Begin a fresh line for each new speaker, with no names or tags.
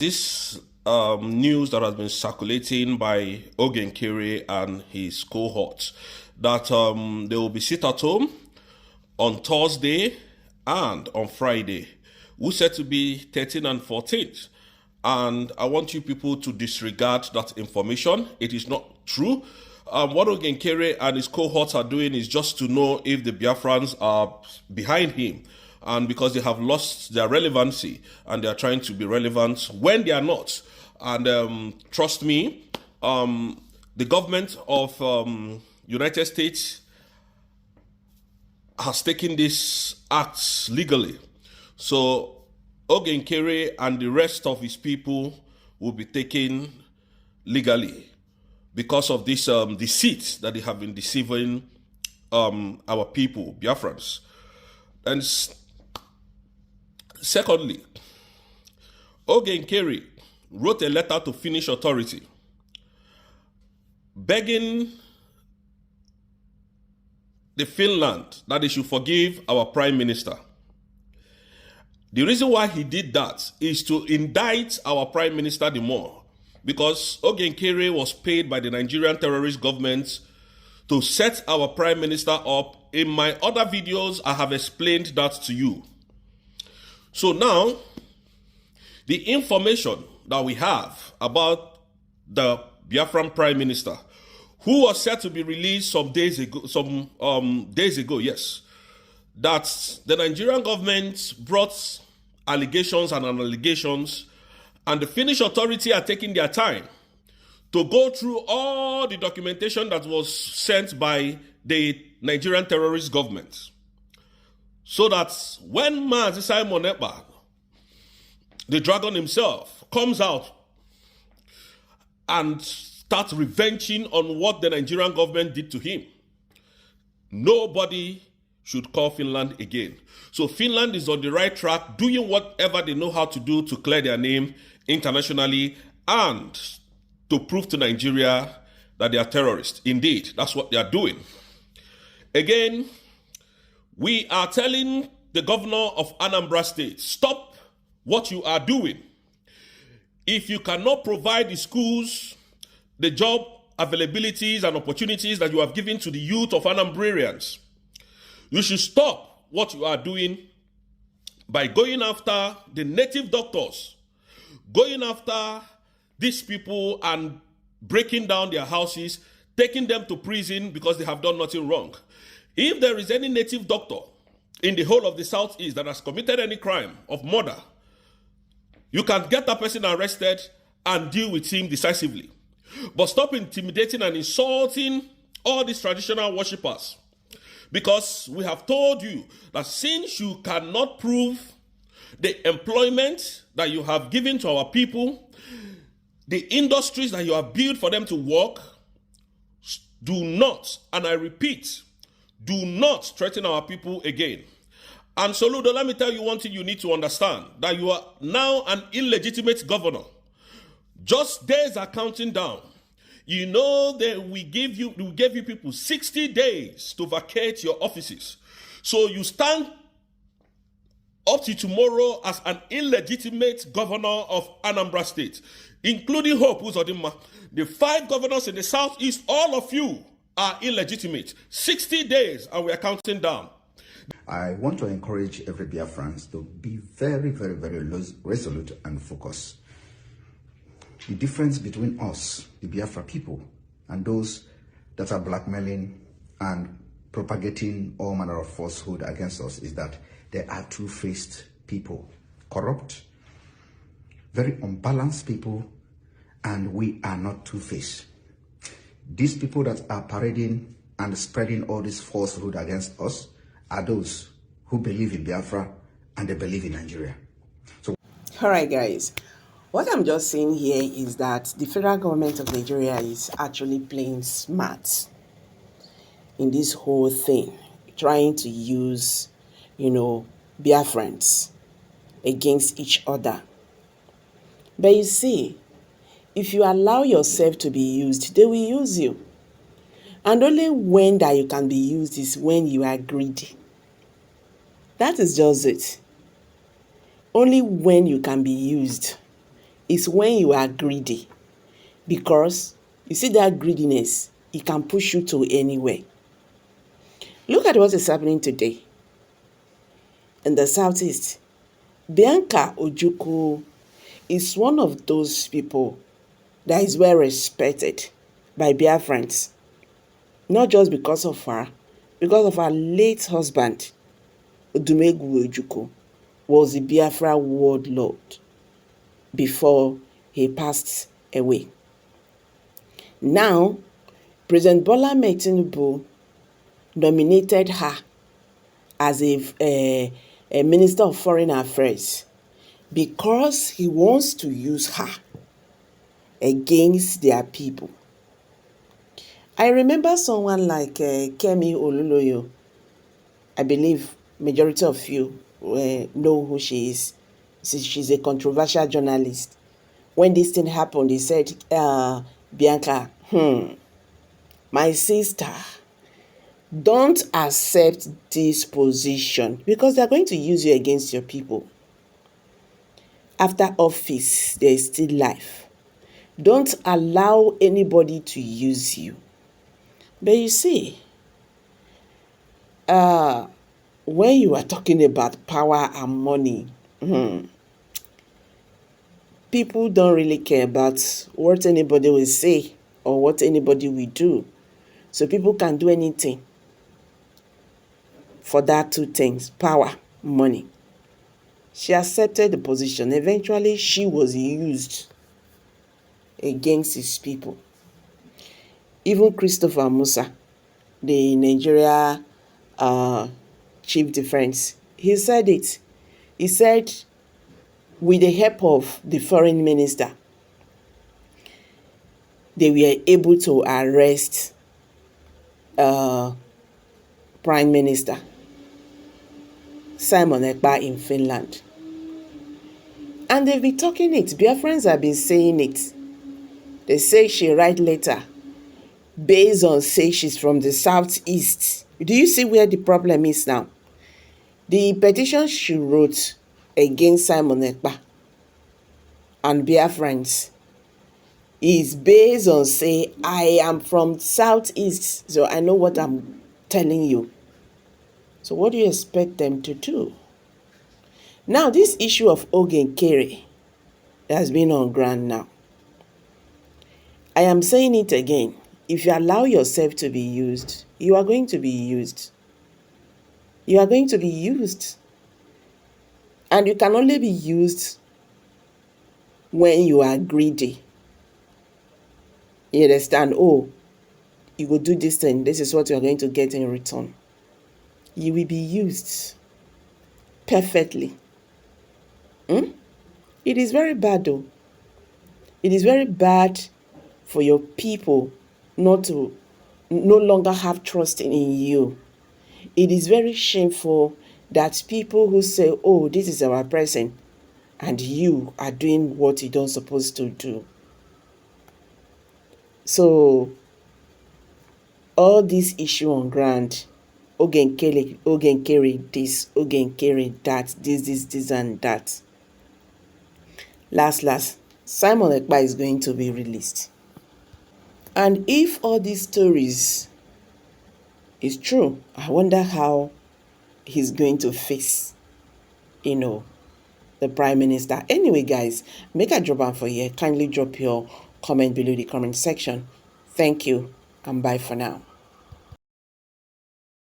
This news that has been circulating by Nkere and his cohort that they will be sit at home on Thursday and on Friday, who said to be 13th and 14th. And I want you people to disregard that information. It is not true. What Nkere and his cohorts are doing is just to know if the Biafrans are behind him. And because they have lost their relevancy and they are trying to be relevant when they are not. And trust me, the government of United States has taken this act legally. So Nkere and the rest of his people will be taken legally because of this deceit that they have been deceiving our people, Biafrans. And secondly, Nkere wrote a letter to Finnish authority begging the Finland that they should forgive our prime minister. The reason why he did that is to indict our prime minister the more, because Nkere was paid by the Nigerian terrorist government to set our prime minister up. In my other videos, I have explained that to you. So now, the information that we have about the Biafran Prime Minister, who was set to be released some days ago, yes, that the Nigerian government brought allegations and allegations, and the Finnish authority are taking their time to go through all the documentation that was sent by the Nigerian terrorist government. So that when Mazi Simon Epka, the dragon himself, comes out and starts revenging on what the Nigerian government did to him, nobody should call Finland again. So Finland is on the right track, doing whatever they know how to do to clear their name internationally and to prove to Nigeria that they are terrorists. Indeed, that's what they are doing. Again, we are telling the governor of Anambra State, stop what you are doing. If you cannot provide the schools, the job availabilities and opportunities that you have given to the youth of Anambrarians, you should stop what you are doing by going after the native doctors, going after these people and breaking down their houses, taking them to prison because they have done nothing wrong. If there is any native doctor in the whole of the Southeast that has committed any crime of murder, you can get that person arrested and deal with him decisively. But stop intimidating and insulting all these traditional worshippers, because we have told you that since you cannot prove the employment that you have given to our people, the industries that you have built for them to work, do not, and I repeat, do not threaten our people again. And Soludo, let me tell you one thing you need to understand, that you are now an illegitimate governor. Just days are counting down. You know that we gave you people 60 days to vacate your offices. So you stand up to tomorrow as an illegitimate governor of Anambra State, including Hope Uzodinma. The 5 governors in the Southeast, all of you are illegitimate. 60 days and we are counting down.
I want to encourage every Biafrans to be very, very, very resolute and focused. The difference between us, the Biafra people, and those that are blackmailing and propagating all manner of falsehood against us is that they are two-faced people, corrupt, very unbalanced people, and we are not two-faced. These people that are parading and spreading all this falsehood against us are those who believe in Biafra and they believe in Nigeria. So,
all right, guys. What I'm just saying here is that the federal government of Nigeria is actually playing smart in this whole thing, trying to use, Biafrans against each other. But you see, if you allow yourself to be used, they will use you. And only when that you can be used is when you are greedy. That is just it. Only when you can be used is when you are greedy. Because you see that greediness, it can push you to anywhere. Look at what is happening today in the Southeast. Bianca Ojukwu is one of those people that is well respected by Biafrans. Not just because of her late husband, Odumegwu Ojukwu, was the Biafra warlord before he passed away. Now, President Bola Ahmed Tinubu nominated her as a Minister of Foreign Affairs because he wants to use her against their people. I remember someone like Kemi Olunloyo. I believe majority of you know who she is. She's a controversial journalist. When this thing happened, he said, Bianca, my sister, don't accept this position because they're going to use you against your people. After office, there is still life. Don't allow anybody to use you. But you see, when you are talking about power and money, people don't really care about what anybody will say or what anybody will do. So people can do anything for that two things, power, money. She accepted the position. Eventually, she was used against his people. Even Christopher Musa, the Nigeria chief defense, he said it. He said, with the help of the foreign minister, they were able to arrest Prime Minister Simon Epka in Finland. And they've been talking it. Biafrans have been saying it. They say she write letter based on say she's from the Southeast. Do you see where the problem is now? The petition she wrote against Simon Ekpa and Biafrans is based on say, I am from Southeast, so I know what I'm telling you. So what do you expect them to do? Now, this issue of Nkere has been on ground now. I am saying it again. If you allow yourself to be used, you are going to be used. You are going to be used. And you can only be used when you are greedy. You understand? Oh, you will do this thing. This is what you are going to get in return. You will be used perfectly. It is very bad though. It is very bad for your people not to no longer have trust in you. It is very shameful that people who say, oh, this is our person, and you are doing what you don't supposed to do. So, all this issue on ground, Nkere this, Nkere that, this and that. Last, Simon Ekpa is going to be released. And if all these stories is true, I wonder how he's going to face, the Prime Minister. Anyway, guys, make a drop out for here. Kindly drop your comment below the comment section. Thank you, and bye for now.